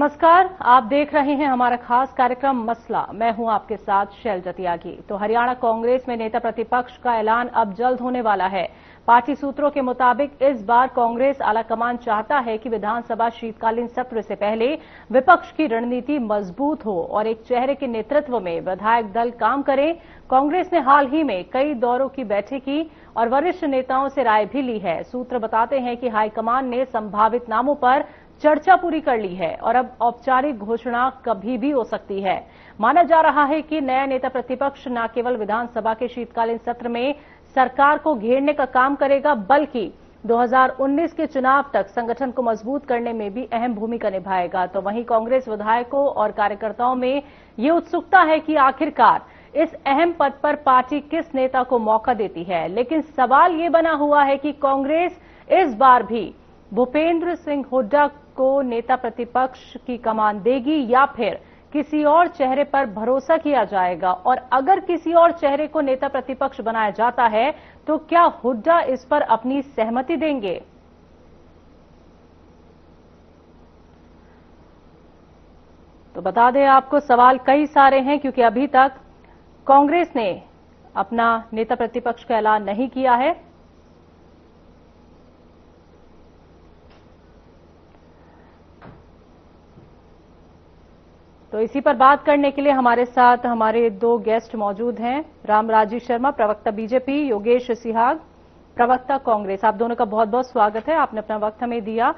नमस्कार, आप देख रहे हैं हमारा खास कार्यक्रम मसला। मैं हूं आपके साथ शैलजा त्यागी। तो हरियाणा कांग्रेस में नेता प्रतिपक्ष का ऐलान अब जल्द होने वाला है। पार्टी सूत्रों के मुताबिक इस बार कांग्रेस आलाकमान चाहता है कि विधानसभा शीतकालीन सत्र से पहले विपक्ष की रणनीति मजबूत हो और एक चेहरे के नेतृत्व में विधायक दल काम करे। कांग्रेस ने हाल ही में कई दौरों की बैठक की और वरिष्ठ नेताओं से राय भी ली है। सूत्र बताते हैं कि हाईकमान ने संभावित नामों पर चर्चा पूरी कर ली है और अब औपचारिक घोषणा कभी भी हो सकती है। माना जा रहा है कि नया नेता प्रतिपक्ष न केवल विधानसभा के शीतकालीन सत्र में सरकार को घेरने का काम करेगा, बल्कि 2019 के चुनाव तक संगठन को मजबूत करने में भी अहम भूमिका निभाएगा। तो वहीं कांग्रेस विधायकों और कार्यकर्ताओं में ये उत्सुकता है कि आखिरकार इस अहम पद पर पार्टी किस नेता को मौका देती है। लेकिन सवाल ये बना हुआ है कि कांग्रेस इस बार भी भूपेंद्र सिंह हुड्डा को नेता प्रतिपक्ष की कमान देगी या फिर किसी और चेहरे पर भरोसा किया जाएगा, और अगर किसी और चेहरे को नेता प्रतिपक्ष बनाया जाता है तो क्या हुड्डा इस पर अपनी सहमति देंगे। तो बता दें आपको, सवाल कई सारे हैं क्योंकि अभी तक कांग्रेस ने अपना नेता प्रतिपक्ष का ऐलान नहीं किया है। तो इसी पर बात करने के लिए हमारे साथ हमारे दो गेस्ट मौजूद हैं। रामराजी शर्मा, प्रवक्ता बीजेपी, योगेश सिहाग, प्रवक्ता कांग्रेस। आप दोनों का बहुत बहुत स्वागत है, आपने अपना वक्त हमें दिया।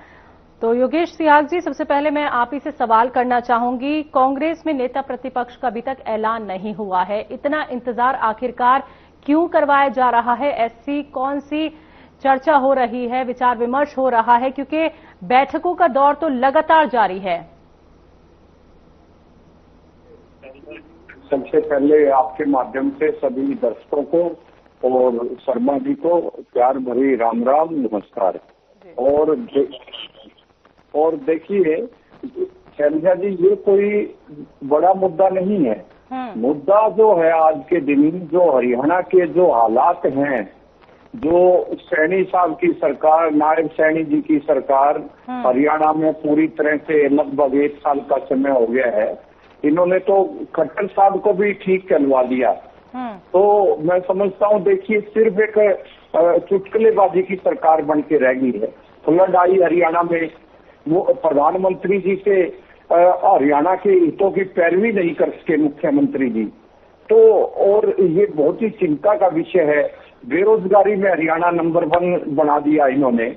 तो योगेश सिहाग जी, सबसे पहले मैं आप ही से सवाल करना चाहूंगी, कांग्रेस में नेता प्रतिपक्ष का अभी तक ऐलान नहीं हुआ है, इतना इंतजार आखिरकार क्यों करवाया जा रहा है? ऐसी कौन सी चर्चा हो रही है, विचार विमर्श हो रहा है, क्योंकि बैठकों का दौर तो लगातार जारी है। सबसे पहले आपके माध्यम से सभी दर्शकों को और शर्मा जी को प्यार भरी राम राम नमस्कार। और देखिए शैलजा जी, ये कोई बड़ा मुद्दा नहीं है। मुद्दा जो है आज के दिन जो हरियाणा के जो हालात हैं, जो सैनी साहब की सरकार, नायब सैनी जी की सरकार हरियाणा में पूरी तरह से लगभग 1 साल का समय हो गया है। इन्होंने तो खट्टर साहब को भी ठीक करवा दिया। तो मैं समझता हूँ, देखिए सिर्फ एक चुटकुलेबाजी की सरकार बन के रह गई है। फ्लड आई हरियाणा में, वो प्रधानमंत्री जी से हरियाणा के हितों की पैरवी नहीं कर सके मुख्यमंत्री जी। तो और ये बहुत ही चिंता का विषय है। बेरोजगारी में हरियाणा नंबर 1 बना दिया इन्होंने,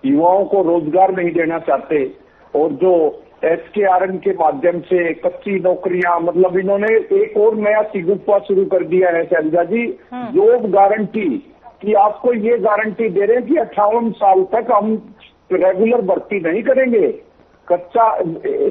युवाओं को रोजगार नहीं देना चाहते। और जो SKRN के माध्यम से कच्ची नौकरियां, मतलब इन्होंने एक और नया सिगुप्पा शुरू कर दिया है शैलजा जी, जॉब गारंटी, कि आपको ये गारंटी दे रहे हैं कि 58 साल तक हम रेगुलर भर्ती नहीं करेंगे, कच्चा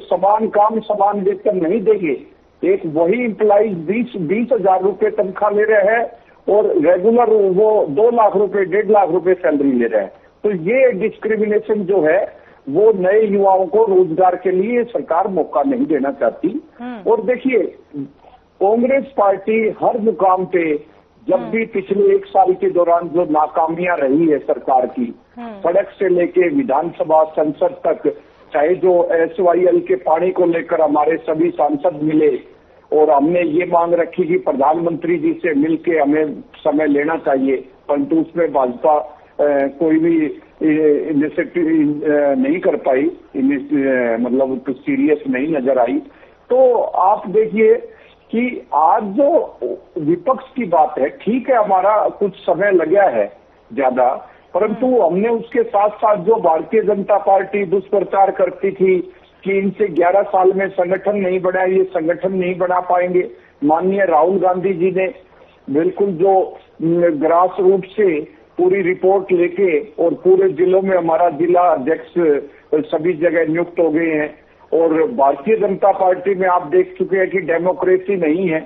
समान काम समान वेतन नहीं देंगे। एक वही इम्प्लॉइज 20 हजार रुपए तनख्वाह ले रहे हैं और रेगुलर वो 2 लाख रुपए 1.5 लाख रुपए सैलरी ले रहे हैं। तो ये डिस्क्रिमिनेशन जो है वो नए युवाओं को रोजगार के लिए सरकार मौका नहीं देना चाहती। और देखिए कांग्रेस पार्टी हर मुकाम पे जब भी पिछले 1 साल के दौरान जो नाकामियां रही है सरकार की, सड़क से लेके विधानसभा संसद तक, चाहे जो SYL के पानी को लेकर हमारे सभी सांसद मिले और हमने ये मांग रखी कि प्रधानमंत्री जी से मिलके हमें समय लेना चाहिए, परंतु उसमें भाजपा कोई भी इनिशिएटिव नहीं कर पाई, मतलब कुछ सीरियस नहीं नजर आई। तो आप देखिए कि आज जो विपक्ष की बात है, ठीक है हमारा कुछ समय लगा है ज्यादा, परंतु हमने उसके साथ साथ जो भारतीय जनता पार्टी दुष्प्रचार करती थी कि इनसे 11 साल में संगठन नहीं बना, ये संगठन नहीं बना पाएंगे। माननीय राहुल गांधी जी ने बिल्कुल जो ग्रास रूट से पूरी रिपोर्ट लेके, और पूरे जिलों में हमारा जिला अध्यक्ष सभी जगह नियुक्त हो गए हैं। और भारतीय जनता पार्टी में आप देख चुके हैं कि डेमोक्रेसी नहीं है,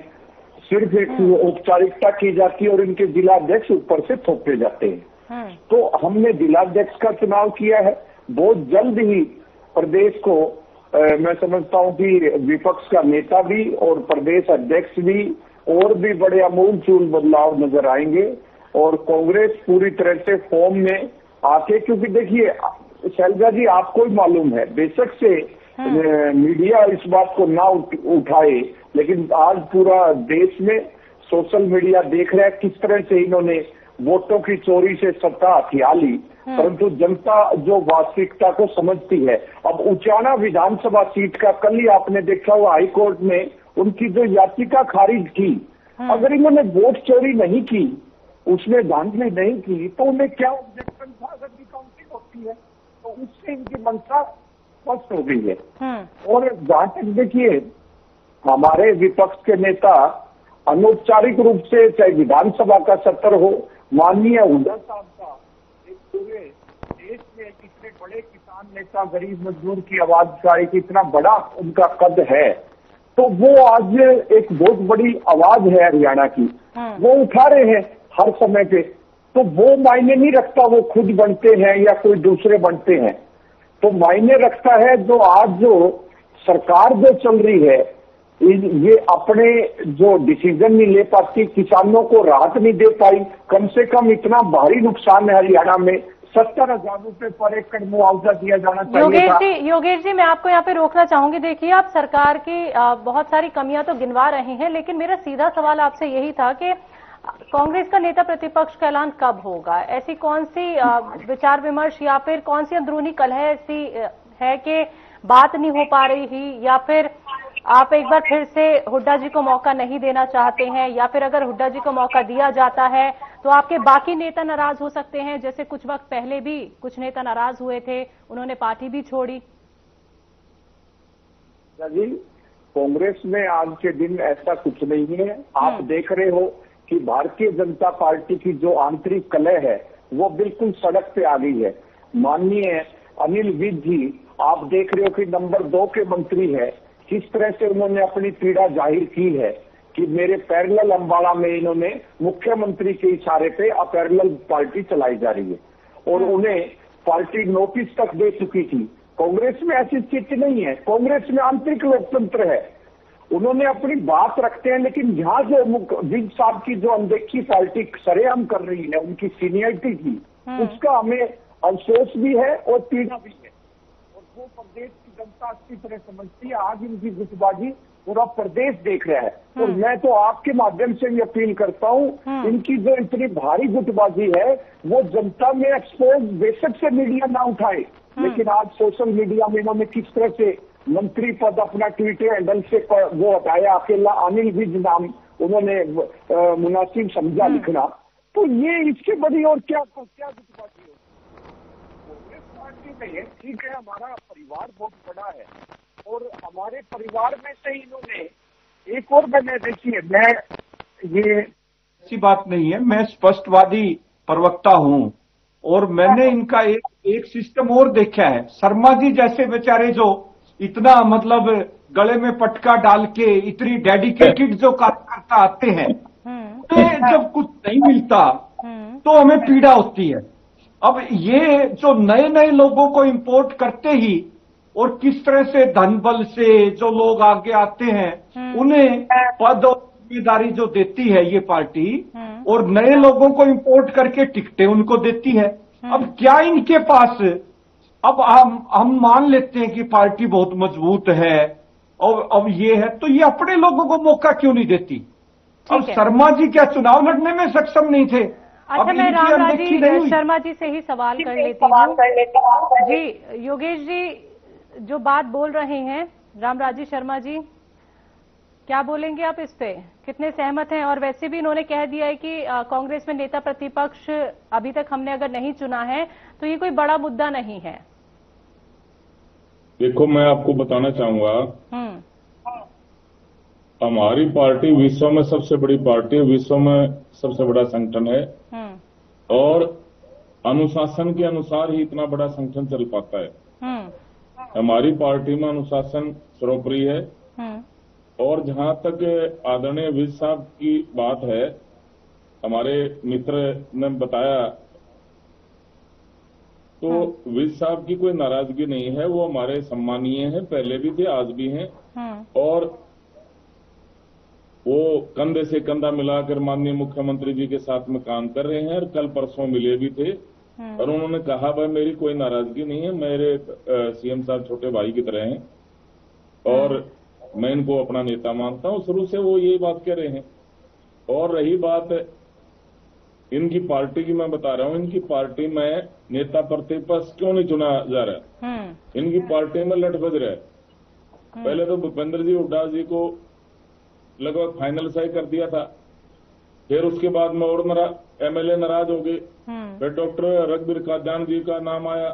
सिर्फ एक औपचारिकता की जाती है और इनके जिलाध्यक्ष ऊपर से थोपे जाते हैं। तो हमने जिलाध्यक्ष का चुनाव किया है। बहुत जल्द ही प्रदेश को मैं समझता हूं कि विपक्ष का नेता भी और प्रदेश अध्यक्ष भी और भी बड़े अमूलचूल बदलाव नजर आएंगे। और कांग्रेस पूरी तरह से फॉर्म में आके, क्योंकि देखिए शैलजा जी आपको ही मालूम है, बेशक से मीडिया इस बात को ना उठाए, लेकिन आज पूरा देश में सोशल मीडिया देख रहा है किस तरह से इन्होंने वोटों की चोरी से सत्ता हथिया ली, परंतु जनता जो वास्तविकता को समझती है। अब उचाना विधानसभा सीट का कल ही आपने देखा हुआ हाई कोर्ट में उनकी जो याचिका खारिज की, अगर इन्होंने वोट चोरी नहीं की, उसमें धांधली नहीं की, तो उन्हें क्या ऑब्जेक्शन था? अगर काउंटिंग होती है तो उससे इनकी मंशा स्पष्ट हो गई है। और जहां तक देखिए, हमारे विपक्ष के नेता अनौपचारिक रूप से, चाहे विधानसभा का सत्र हो, माननीय हुड्डा साहब का एक पूरे देश में इतने बड़े किसान नेता, गरीब मजदूर की आवाज का एक इतना बड़ा उनका कद है, तो वो आज एक बहुत बड़ी आवाज है हरियाणा की, वो उठा रहे हैं हर समय पे। तो वो मायने नहीं रखता वो खुद बनते हैं या कोई दूसरे बनते हैं, तो मायने रखता है जो आज जो सरकार जो चल रही है, ये अपने जो डिसीजन नहीं ले पाती, किसानों को राहत नहीं दे पाई। कम से कम इतना भारी नुकसान है हरियाणा में, 70,000 रुपए पर एकड़ मुआवजा दिया जाना चाहिए। योगेश जी, मैं आपको यहाँ पे रोकना चाहूंगी। देखिए, आप सरकार की बहुत सारी कमियां तो गिनवा रहे हैं, लेकिन मेरा सीधा सवाल आपसे यही था कि कांग्रेस का नेता प्रतिपक्ष का ऐलान कब होगा? ऐसी कौन सी विचार विमर्श या फिर कौन सी अंदरूनी कलह ऐसी है कि बात नहीं हो पा रही ही, या फिर आप एक बार फिर से हुड्डा जी को मौका नहीं देना चाहते हैं, या फिर अगर हुड्डा जी को मौका दिया जाता है तो आपके बाकी नेता नाराज हो सकते हैं, जैसे कुछ वक्त पहले भी कुछ नेता नाराज हुए थे, उन्होंने पार्टी भी छोड़ी? जी, कांग्रेस में आज के दिन ऐसा कुछ नहीं है। आप देख रहे हो कि भारतीय जनता पार्टी की जो आंतरिक कलह है वो बिल्कुल सड़क पे आ गई है। माननीय अनिल विज जी, आप देख रहे हो कि नंबर 2 के मंत्री है, किस तरह से उन्होंने अपनी पीड़ा जाहिर की है कि मेरे पैरेलल अम्बाड़ा में इन्होंने मुख्यमंत्री के इशारे पे अपैरेलल पार्टी चलाई जा रही है, और उन्हें पार्टी नोटिस तक दे चुकी थी। कांग्रेस में ऐसी स्थिति नहीं है, कांग्रेस में आंतरिक लोकतंत्र है, उन्होंने अपनी बात रखते हैं। लेकिन यहाँ जो विज साहब की जो अनदेखी पार्टी सरेआम कर रही है उनकी सीनियरिटी की, उसका हमें अफसोस भी है और पीड़ा भी है, और वो प्रदेश की जनता अच्छी तरह समझती है। आज इनकी गुटबाजी पूरा प्रदेश देख रहा है, और मैं तो आपके माध्यम से भी अपील करता हूँ, इनकी जो इतनी भारी गुटबाजी है वो जनता में एक्सपोज बेशक से मीडिया ना उठाए, लेकिन आज सोशल मीडिया में इन्होंने किस तरह से मंत्री पद अपना ट्विटर हैंडल से वो हटाया, अकेला अनिल विज नाम उन्होंने मुनासिब समझा लिखना, तो ये इसके बड़ी और क्या गुटबाजी हो। कांग्रेस पार्टी में ठीक है, हमारा परिवार बहुत बड़ा है, और हमारे परिवार में से इन्होंने एक और मैंने देखिए, मैं ये ऐसी बात नहीं है, मैं स्पष्टवादी प्रवक्ता हूं, और मैंने इनका एक सिस्टम और देखा है। शर्मा जी जैसे बेचारे जो इतना मतलब गले में पटका डाल के इतनी डेडिकेटेड जो कार्यकर्ता आते हैं, उन्हें जब कुछ नहीं मिलता तो हमें पीड़ा होती है। अब ये जो नए नए लोगों को इंपोर्ट करते ही, और किस तरह से धन बल से जो लोग आगे आते हैं उन्हें पद और जिम्मेदारी जो देती है ये पार्टी, और नए लोगों को इंपोर्ट करके टिकटें उनको देती है। अब क्या इनके पास, अब हम मान लेते हैं कि पार्टी बहुत मजबूत है और अब ये है, तो ये अपने लोगों को मौका क्यों नहीं देती? अब शर्मा जी क्या चुनाव लड़ने में सक्षम नहीं थे? अच्छा, मैं रामराजी शर्मा जी से ही सवाल कर लेती हूँ। जी योगेश जी, जो बात बोल रहे हैं रामराजी शर्मा जी, क्या बोलेंगे आप इस पे? कितने सहमत हैं? और वैसे भी इन्होंने कह दिया है कि कांग्रेस में नेता प्रतिपक्ष अभी तक हमने अगर नहीं चुना है तो ये कोई बड़ा मुद्दा नहीं है। देखो, मैं आपको बताना चाहूंगा, हमारी पार्टी विश्व में सबसे बड़ी पार्टी है, विश्व में सबसे बड़ा संगठन है, और अनुशासन के अनुसार ही इतना बड़ा संगठन चल पाता है। हमारी पार्टी में अनुशासन सर्वोपरि है, और जहां तक आदरणीय विज साहब की बात है, हमारे मित्र ने बताया, तो विज साहब की कोई नाराजगी नहीं है, वो हमारे सम्मानीय हैं, पहले भी थे, आज भी हैं, और वो कंधे से कंधा मिलाकर माननीय मुख्यमंत्री जी के साथ में काम कर रहे हैं, और कल परसों मिले भी थे, और उन्होंने कहा भाई मेरी कोई नाराजगी नहीं है, मेरे सीएम साहब छोटे भाई की तरह हैं, और मैं इनको अपना नेता मानता हूं। शुरू से वो ये बात कह रहे हैं। और रही बात इनकी पार्टी की, मैं बता रहा हूं, इनकी पार्टी में नेता प्रतिपक्ष क्यों नहीं चुना जा रहा है? इनकी पार्टी में लट बज रहा है। पहले तो भूपेंद्र जी हुड्डा जी को लगभग फाइनल सही कर दिया था, फिर उसके बाद में और एमएलए नाराज हो गए, फिर डॉक्टर रघुवीर कादियान जी का नाम आया,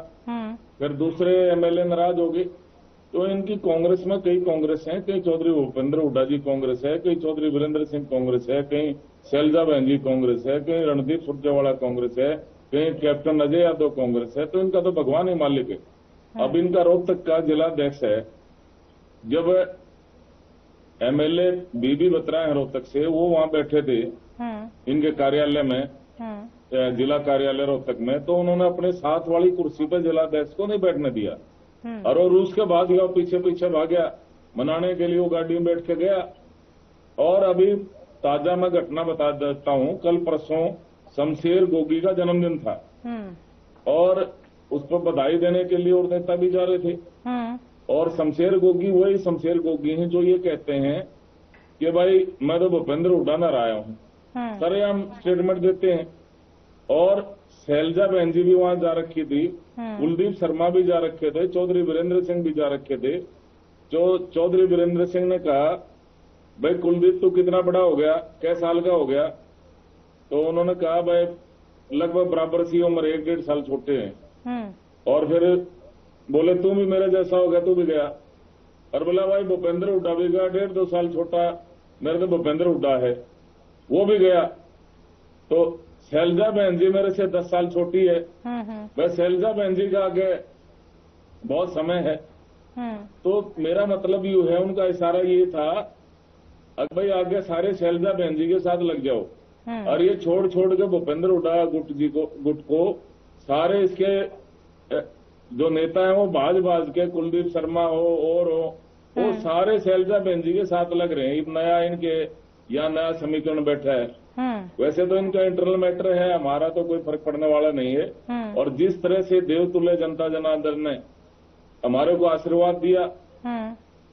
फिर दूसरे एमएलए नाराज हो गए। तो इनकी कांग्रेस में कई कांग्रेस हैं, कई चौधरी भूपेंद्र हुड्डा जी कांग्रेस है, कई चौधरी वीरेंद्र सिंह कांग्रेस है, कहीं शैलजा बहन जी कांग्रेस है, कहीं रणदीप सुरजेवाला कांग्रेस है, कहीं कैप्टन अजय यादव कांग्रेस है। तो इनका तो भगवान ही मालिक है। अब इनका रोहतक का जिलाध्यक्ष है। जब एमएलए बीबी बत्रा है रोहतक से, वो वहां बैठे थे इनके कार्यालय में, जिला कार्यालय रोहतक में, तो उन्होंने अपने साथ वाली कुर्सी पर जिलाध्यक्ष को नहीं बैठने दिया। और उसके बाद वो पीछे पीछे भाग गया, मनाने के लिए वो गाड़ी में बैठ के गया। और अभी ताजा मैं घटना बता देता हूं, कल परसों शमशेर गोगी का जन्मदिन था और उस पर बधाई देने के लिए और नेता भी जा रहे थे। और शमशेर गोगी वही शमशेर गोगी हैं जो ये कहते हैं कि भाई मैं तो भूपेंद्र हुड्डा न आया हूं, सर हम स्टेटमेंट देते हैं। और शैलजा बहन जी भी वहां जा रखी थी, कुलदीप शर्मा भी जा रखे थे, चौधरी वीरेंद्र सिंह भी जा रखे थे। जो चौधरी वीरेंद्र सिंह ने कहा भाई कुलदीप तू कितना बड़ा हो गया, कै साल का हो गया? तो उन्होंने कहा भाई लगभग बराबर सी उम्र, 1-1.5 साल छोटे हैं। और फिर बोले तू भी मेरे जैसा हो गया, तू भी गया। और बोला भाई भूपेंद्र हुड्डा भी गया, 1.5-2 साल छोटा, मेरे तो भूपेंद्र हुड्डा है, वो भी गया। तो शैलजा बहन जी मेरे से 10 साल छोटी है, वह शैलजा बहन जी का आगे बहुत समय है। तो मेरा मतलब ये है, उनका इशारा ये था अब भाई आगे सारे शैलजा बहन जी के साथ लग जाओ और ये छोड़ के भूपेंद्र हुड्डा गुट को सारे इसके जो नेता हैं वो बाज के, कुलदीप शर्मा हो और हो, वो सारे शैलजा बहन जी के साथ लग रहे हैं। नया इनके यहाँ नया समीकरण बैठा है। वैसे तो इनका इंटरनल मैटर है, हमारा तो कोई फर्क पड़ने वाला नहीं है। और जिस तरह से देवतुल्य जनता जनार्दन ने हमारे को आशीर्वाद दिया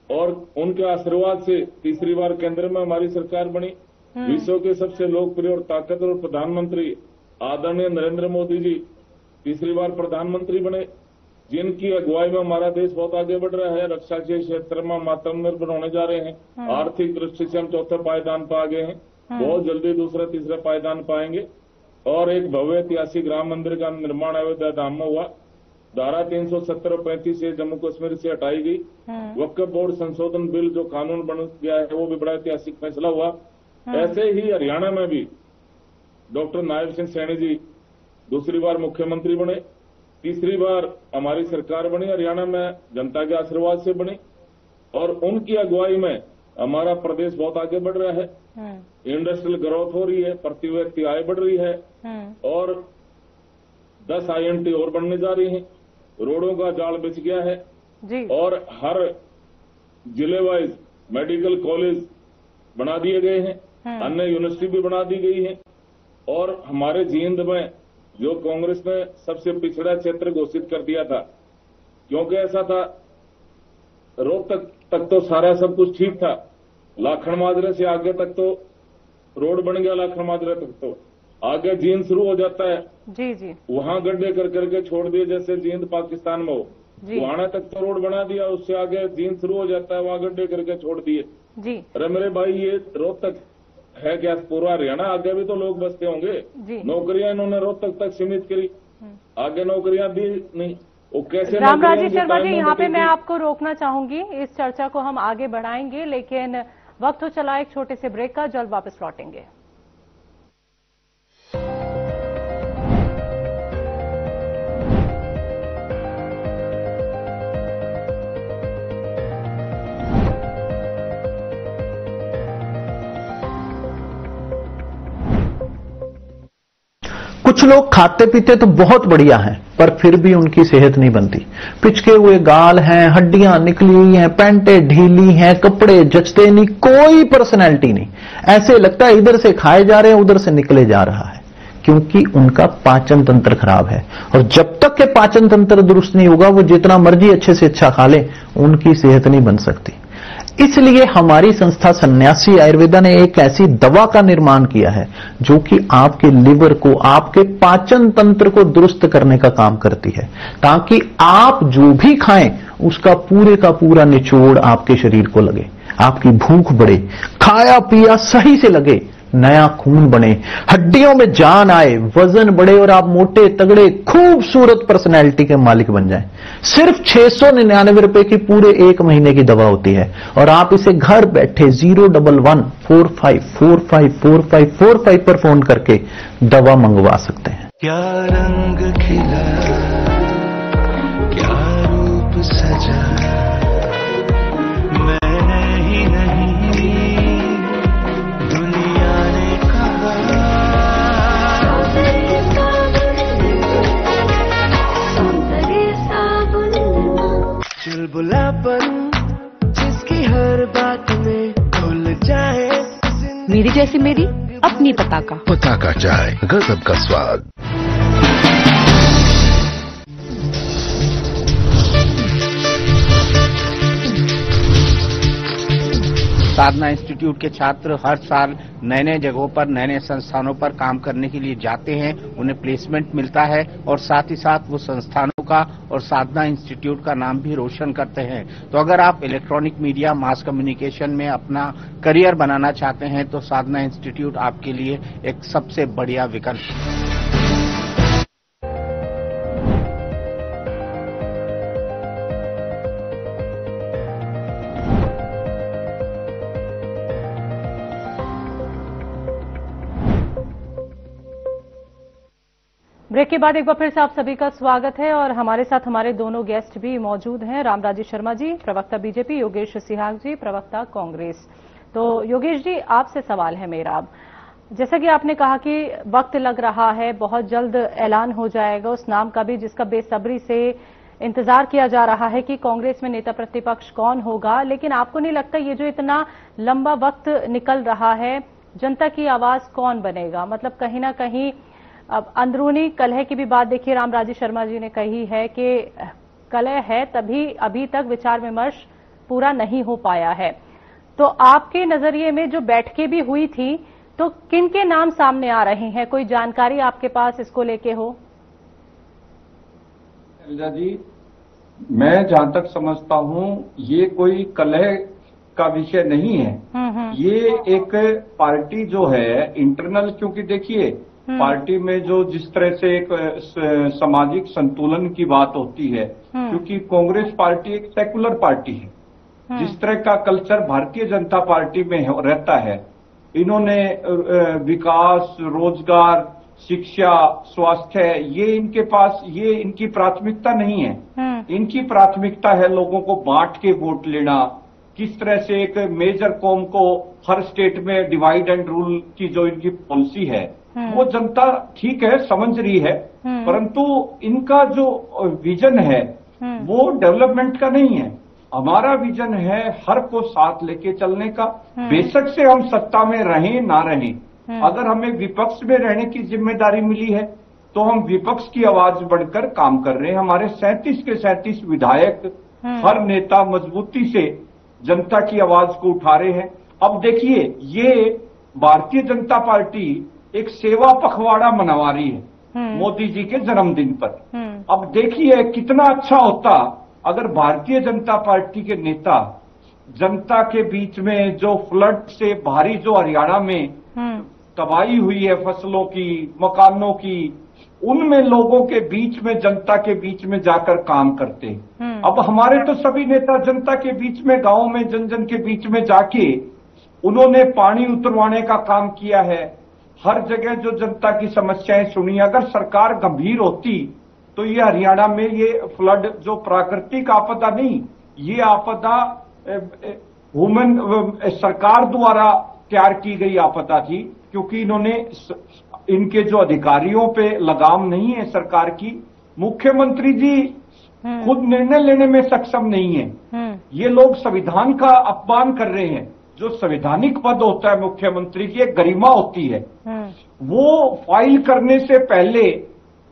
और उनके आशीर्वाद से तीसरी बार केंद्र में हमारी सरकार बनी, विश्व के सबसे लोकप्रिय और ताकतवर प्रधानमंत्री आदरणीय नरेंद्र मोदी जी तीसरी बार प्रधानमंत्री बने, जिनकी अगुवाई में हमारा देश बहुत आगे बढ़ रहा है। रक्षा के क्षेत्र में हम आत्मनिर्भर होने जा रहे हैं। आर्थिक दृष्टि से हम चौथे पायदान पर आ गए हैं, बहुत जल्दी दूसरा तीसरा पायदान पाएंगे। और एक भव्य ऐतिहासिक राम मंदिर का निर्माण अयोध्या धाम में हुआ। धारा 370 और 35 से जम्मू कश्मीर से हटाई गई। वक्फ बोर्ड संशोधन बिल जो कानून बन गया है वो भी बड़ा ऐतिहासिक फैसला हुआ। ऐसे ही हरियाणा में भी डॉक्टर नायब सिंह सैनी जी दूसरी बार मुख्यमंत्री बने, तीसरी बार हमारी सरकार बनी, हरियाणा में जनता के आशीर्वाद से बनी और उनकी अगुवाई में हमारा प्रदेश बहुत आगे बढ़ रहा है। इंडस्ट्रियल ग्रोथ हो रही है, प्रति व्यक्ति आय बढ़ रही है और 10 INT और बनने जा रही हैं। रोडों का जाल बिछ गया है जी। और हर जिले वाइज मेडिकल कॉलेज बना दिए गए हैं, अन्य यूनिवर्सिटी भी बना दी गई है। और हमारे जींद में जो कांग्रेस ने सबसे पिछड़ा क्षेत्र घोषित कर दिया था, क्योंकि ऐसा था रोहतक तक तो सारा सब कुछ ठीक था, लाखन माजरे से आगे तक तो रोड बन गया, लाखन माजरे तक तो आगे जींद शुरू हो जाता है जी। वहां गड्ढे कर करके छोड़ दिए, जैसे जींद पाकिस्तान में हो, वहां तक तो रोड बना दिया, उससे आगे जींद शुरू हो जाता है, वहां गड्ढे करके छोड़ दिए जी। अरे मेरे भाई ये रोहतक है क्या? पूरा हरियाणा आगे भी तो लोग बसते होंगे। नौकरियां इन्होंने रोहतक तक सीमित करी, आगे नौकरियां दी नहीं। वो कैसे? रामराजी शर्मा जी, यहाँ पे मैं आपको रोकना चाहूंगी, इस चर्चा को हम आगे बढ़ाएंगे, लेकिन वक्त हो चला एक छोटे से ब्रेक का, जल्द वापस लौटेंगे। कुछ लोग खाते पीते तो बहुत बढ़िया हैं, पर फिर भी उनकी सेहत नहीं बनती। पिचके हुए गाल हैं, हड्डियां निकली हुई हैं, पैंटें ढीली हैं, कपड़े जचते नहीं, कोई पर्सनैलिटी नहीं। ऐसे लगता है इधर से खाए जा रहे हैं, उधर से निकले जा रहा है, क्योंकि उनका पाचन तंत्र खराब है। और जब तक के पाचन तंत्र दुरुस्त नहीं होगा, वो जितना मर्जी अच्छे से अच्छा खा ले, उनकी सेहत नहीं बन सकती। इसलिए हमारी संस्था सन्यासी आयुर्वेदा ने एक ऐसी दवा का निर्माण किया है जो कि आपके लिवर को, आपके पाचन तंत्र को दुरुस्त करने का काम करती है, ताकि आप जो भी खाएं उसका पूरे का पूरा निचोड़ आपके शरीर को लगे, आपकी भूख बढ़े, खाया पिया सही से लगे, नया खून बने, हड्डियों में जान आए, वजन बढ़े और आप मोटे तगड़े खूबसूरत पर्सनैलिटी के मालिक बन जाएं। सिर्फ 699 रुपए की पूरे 1 महीने की दवा होती है और आप इसे घर बैठे 01145454545 पर फोन करके दवा मंगवा सकते हैं। क्या रंग खिला, क्या रूप सजा, मैंने ही नहीं दुनिया ने कहा। चुलबुलापन जिसकी हर बात में भूल जाए, मेरी जैसी मेरी अपनी पताका चाय, गजब का स्वाद। साधना इंस्टीट्यूट के छात्र हर साल नए नए जगहों पर, नए नए संस्थानों पर काम करने के लिए जाते हैं, उन्हें प्लेसमेंट मिलता है और साथ ही साथ वो संस्थानों का और साधना इंस्टीट्यूट का नाम भी रोशन करते हैं। तो अगर आप इलेक्ट्रॉनिक मीडिया, मास कम्युनिकेशन में अपना करियर बनाना चाहते हैं तो साधना इंस्टीट्यूट आपके लिए एक सबसे बढ़िया विकल्प है। ब्रेक के बाद एक बार फिर से आप सभी का स्वागत है और हमारे साथ हमारे दोनों गेस्ट भी मौजूद हैं। रामराजी शर्मा जी, प्रवक्ता बीजेपी, योगेश सिहाग जी, प्रवक्ता कांग्रेस। तो योगेश जी, आपसे सवाल है मेरा। अब जैसा कि आपने कहा कि वक्त लग रहा है, बहुत जल्द ऐलान हो जाएगा उस नाम का भी जिसका बेसब्री से इंतजार किया जा रहा है कि कांग्रेस में नेता प्रतिपक्ष कौन होगा। लेकिन आपको नहीं लगता ये जो इतना लंबा वक्त निकल रहा है, जनता की आवाज कौन बनेगा? मतलब कहीं ना कहीं अब अंदरूनी कलह की भी बात देखिए, रामराजी शर्मा जी ने कही है कि कलह है तभी अभी तक विचार विमर्श पूरा नहीं हो पाया है। तो आपके नजरिए में जो बैठकें भी हुई थी तो किन के नाम सामने आ रहे हैं? कोई जानकारी आपके पास इसको लेके हो? शैलजा जी, मैं जहां तक समझता हूं ये कोई कलह का विषय नहीं है। ये एक पार्टी जो है इंटरनल, क्योंकि देखिए पार्टी में जो जिस तरह से एक सामाजिक संतुलन की बात होती है, क्योंकि कांग्रेस पार्टी एक सेकुलर पार्टी है, जिस तरह का कल्चर भारतीय जनता पार्टी में रहता है, इन्होंने विकास, रोजगार, शिक्षा, स्वास्थ्य, ये इनके पास, ये इनकी प्राथमिकता नहीं है। इनकी प्राथमिकता है लोगों को बांट के वोट लेना, किस तरह से एक मेजर कौम को हर स्टेट में डिवाइड एंड रूल की जो इनकी पॉलिसी है वो जनता ठीक है समझ रही है, परंतु इनका जो विजन है वो डेवलपमेंट का नहीं है। हमारा विजन है हर को साथ लेके चलने का। बेशक से हम सत्ता में रहें ना रहें, अगर हमें विपक्ष में रहने की जिम्मेदारी मिली है तो हम विपक्ष की आवाज बढ़कर काम कर रहे हैं। हमारे 37 के 37 विधायक, हर नेता मजबूती से जनता की आवाज को उठा रहे हैं। अब देखिए, ये भारतीय जनता पार्टी एक सेवा पखवाड़ा मनवा रही है मोदी जी के जन्मदिन पर। अब देखिए कितना अच्छा होता अगर भारतीय जनता पार्टी के नेता जनता के बीच में जो फ्लड से भारी जो हरियाणा में तबाही हुई है फसलों की, मकानों की, उनमें लोगों के बीच में, जनता के बीच में जाकर काम करते। अब हमारे तो सभी नेता जनता के बीच में, गांव में, जन जन के बीच में जाके उन्होंने पानी उतरवाने का काम किया है। हर जगह जो जनता की समस्याएं सुनी। अगर सरकार गंभीर होती तो ये हरियाणा में ये फ्लड जो प्राकृतिक आपदा नहीं, ये आपदा सरकार द्वारा तैयार की गई आपदा थी, क्योंकि इन्होंने, इनके जो अधिकारियों पे लगाम नहीं है सरकार की। मुख्यमंत्री जी खुद निर्णय लेने में सक्षम नहीं है। ये लोग संविधान का अपमान कर रहे हैं। जो संवैधानिक पद होता है मुख्यमंत्री की, एक गरिमा होती है, वो फाइल करने से पहले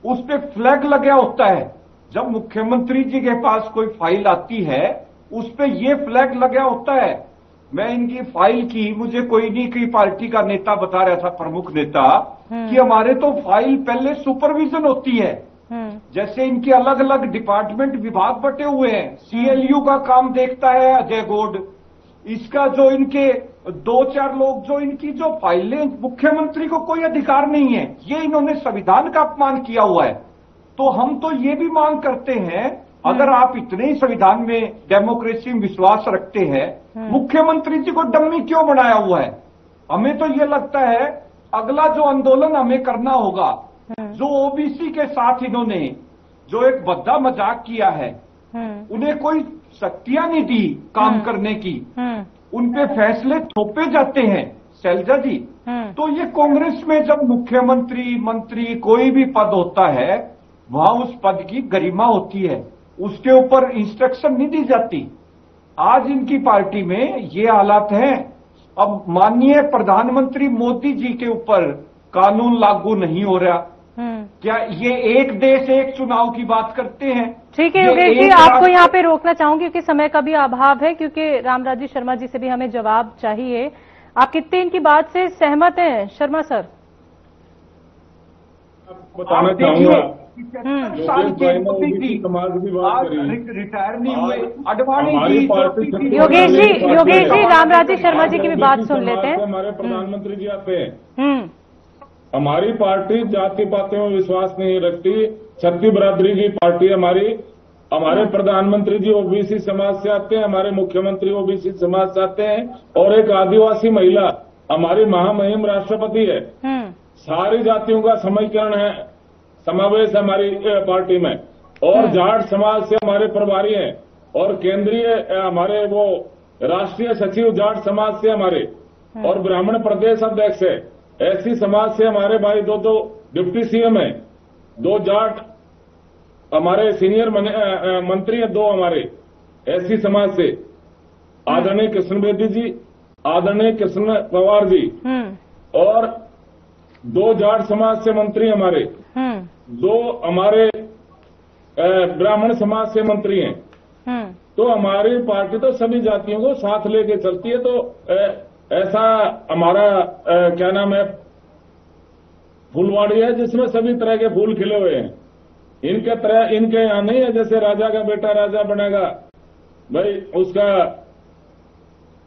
उस पे फ्लैग लगा होता है। जब मुख्यमंत्री जी के पास कोई फाइल आती है उस पे ये फ्लैग लगा होता है मैं इनकी फाइल की, मुझे कोई नहीं की पार्टी का नेता बता रहा था, प्रमुख नेता, कि हमारे तो फाइल पहले सुपरविजन होती है। जैसे इनके अलग अलग डिपार्टमेंट विभाग बटे हुए हैं, सीएलयू का काम देखता है अजय गोड, इसका जो इनके 2-4 लोग, जो इनकी जो फाइलें, मुख्यमंत्री को कोई अधिकार नहीं है, ये इन्होंने संविधान का अपमान किया हुआ है। तो हम तो ये भी मांग करते हैं, अगर आप इतने ही संविधान में, डेमोक्रेसी में विश्वास रखते हैं, मुख्यमंत्री जी को डम्मी क्यों बनाया हुआ है? हमें तो ये लगता है अगला जो आंदोलन हमें करना होगा, जो ओबीसी के साथ इन्होंने जो एक भद्दा मजाक किया है, उन्हें कोई शक्तियां नहीं दी काम करने की, उन पे फैसले थोपे जाते हैं शैलजा जी। तो ये कांग्रेस में जब मुख्यमंत्री, मंत्री, कोई भी पद होता है, वहां उस पद की गरिमा होती है, उसके ऊपर इंस्ट्रक्शन नहीं दी जाती। आज इनकी पार्टी में ये हालात हैं। अब माननीय प्रधानमंत्री मोदी जी के ऊपर कानून लागू नहीं हो रहा, क्या ये एक देश एक चुनाव की बात करते हैं? ठीक है योगेश जी, आपको यहाँ पे रोकना चाहूंगी क्योंकि समय का भी अभाव है, क्योंकि रामराजी शर्मा जी से भी हमें जवाब चाहिए। आप कितने इनकी बात से सहमत हैं शर्मा सर? बताना चाहूंगा, साल के मोदी जी समाज की बात करी, रिटायर नहीं हुए, अडवाणी जी, योगेश जी रामराजी शर्मा जी की भी बात सुन लेते हैं। हमारे प्रधानमंत्री जी आते हैं। हमारी पार्टी जाति पातियों में विश्वास नहीं रखती, छत्ती बरादरी की पार्टी हमारी। हमारे प्रधानमंत्री जी ओबीसी समाज से आते हैं, हमारे मुख्यमंत्री ओबीसी समाज से आते हैं, और एक आदिवासी महिला हमारी महामहिम राष्ट्रपति है। सारी जातियों का समीकरण है, समावेश हमारी पार्टी में, और जाट समाज से हमारे प्रभारी हैं, और केंद्रीय हमारे वो राष्ट्रीय सचिव जाट समाज से हमारे, और ब्राह्मण प्रदेश अध्यक्ष है। ऐसी समाज से हमारे भाई दो डिप्टी सीएम है, 2 जाट हमारे सीनियर मंत्री है, 2 हमारे ऐसी समाज से, आदरणीय कृष्ण बेदी जी, आदरणीय कृष्ण पवार जी, और 2 जाट समाज से मंत्री हमारे, 2 हमारे ब्राह्मण समाज से मंत्री हैं। तो हमारी पार्टी तो सभी जातियों को साथ लेके चलती है। तो ऐसा हमारा क्या नाम है, फुलवाड़ी है जिसमें सभी तरह के फूल खिले हुए हैं। इनके यहाँ नहीं है जैसे राजा का बेटा राजा बनेगा, भाई उसका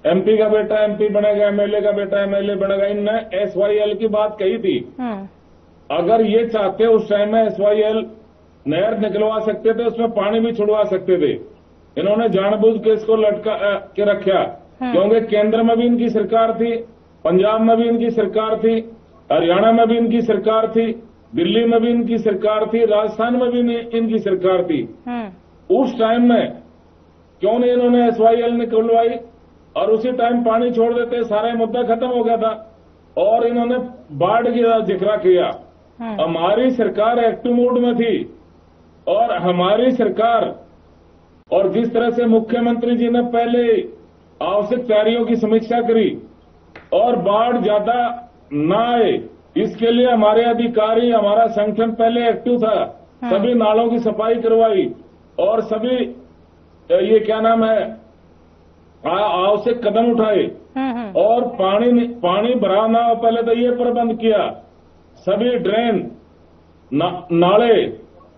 एमपी का बेटा एमपी बनेगा, एमएलए का बेटा एमएलए बनेगा। इनने SYL की बात कही थी। अगर ये चाहते उस टाइम में SYL नहर निकलवा सकते थे, उसमें पानी भी छुड़वा सकते थे। इन्होंने जानबूझ के इसको लटका के रखा, क्योंकि केंद्र में भी इनकी सरकार थी, पंजाब में भी इनकी सरकार थी, हरियाणा में भी इनकी सरकार थी, दिल्ली में भी इनकी सरकार थी, राजस्थान में भी इनकी सरकार थी। उस टाइम में क्यों नहीं इन्होंने SYL निकलवाई और उसी टाइम पानी छोड़ देते, सारा मुद्दा खत्म हो गया था। और इन्होंने बाढ़ की जिक्र किया। हमारी सरकार एक्टिव मोड में थी, और हमारी सरकार, और जिस तरह से मुख्यमंत्री जी ने पहले आवश्यक तैयारियों की समीक्षा करी और बाढ़ ज्यादा न आए, इसके लिए हमारे अधिकारी, हमारा संगठन पहले एक्टिव था। सभी नालों की सफाई करवाई और सभी ये क्या नाम है आवश्यक कदम उठाए, और पानी भरा ना हो पहले तो ये प्रबंध किया। सभी ड्रेन, नाले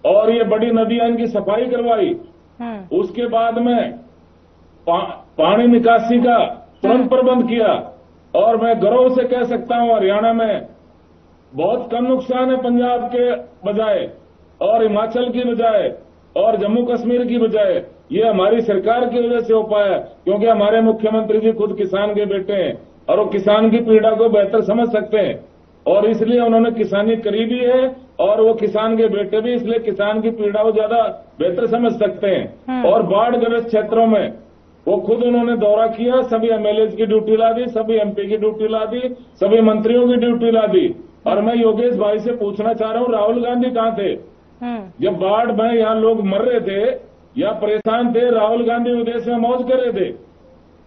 और ये बड़ी नदियां इनकी सफाई करवाई। उसके बाद में पानी निकासी का तुरंत प्रबंध किया। और मैं गर्व से कह सकता हूं हरियाणा में बहुत कम नुकसान है पंजाब के बजाय, और हिमाचल की बजाय, और जम्मू कश्मीर की बजाय। ये हमारी सरकार की वजह से हो पाया, क्योंकि हमारे मुख्यमंत्री जी खुद किसान के बेटे हैं और वो किसान की पीड़ा को बेहतर समझ सकते हैं, और इसलिए उन्होंने किसानी करी भी है, और वो किसान के बेटे भी, इसलिए किसान की पीड़ा को ज्यादा बेहतर समझ सकते हैं। और बाढ़ ग्रस्त क्षेत्रों में वो खुद उन्होंने दौरा किया, सभी MLAs की ड्यूटी ला दी, सभी MP की ड्यूटी ला दी, सभी मंत्रियों की ड्यूटी ला दी। और मैं योगेश भाई से पूछना चाह रहा हूं, राहुल गांधी कहां थे जब बाढ़ में यहाँ लोग मर रहे थे या परेशान थे? राहुल गांधी विदेश में मौज कर रहे थे।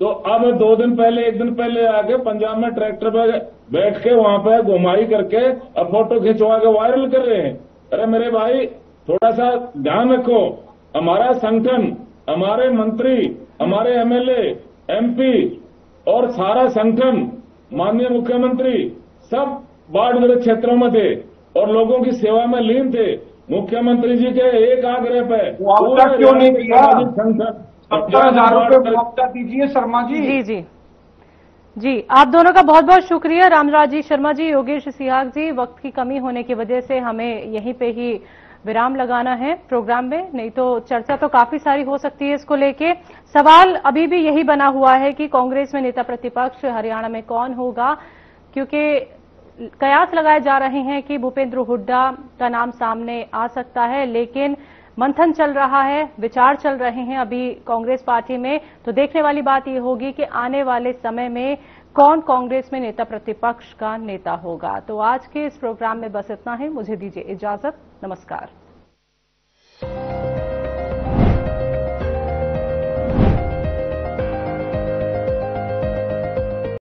तो अब 2 दिन पहले, 1 दिन पहले आके पंजाब में ट्रैक्टर पर बैठ के वहां पे घुमाई करके अब फोटो खिंचवा के वायरल कर रहे हैं। अरे मेरे भाई, थोड़ा सा ध्यान रखो। हमारा संगठन, हमारे मंत्री, हमारे MLA, MP और सारा संगठन, माननीय मुख्यमंत्री सब बाढ़ग्रस्त क्षेत्रों में थे और लोगों की सेवा में लीन थे। मुख्यमंत्री जी के एक आग्रह पे मुआवजा क्यों नहीं दिया? संगठन 70,000 रुपये मुआवजा दीजिए शर्मा जी। जी, आप दोनों का बहुत बहुत शुक्रिया। रामराज जी, शर्मा जी, योगेश सिहाग जी। वक्त की कमी होने की वजह से हमें यहीं पे ही विराम लगाना है प्रोग्राम में, नहीं तो चर्चा तो काफी सारी हो सकती है इसको लेके। सवाल अभी भी यही बना हुआ है कि कांग्रेस में नेता प्रतिपक्ष हरियाणा में कौन होगा, क्योंकि कयास लगाए जा रहे हैं कि भूपेंद्र हुड्डा का नाम सामने आ सकता है, लेकिन मंथन चल रहा है, विचार चल रहे हैं अभी कांग्रेस पार्टी में। तो देखने वाली बात यह होगी कि आने वाले समय में कौन कांग्रेस में नेता प्रतिपक्ष का नेता होगा। तो आज के इस प्रोग्राम में बस इतना ही। मुझे दीजिए इजाजत। नमस्कार।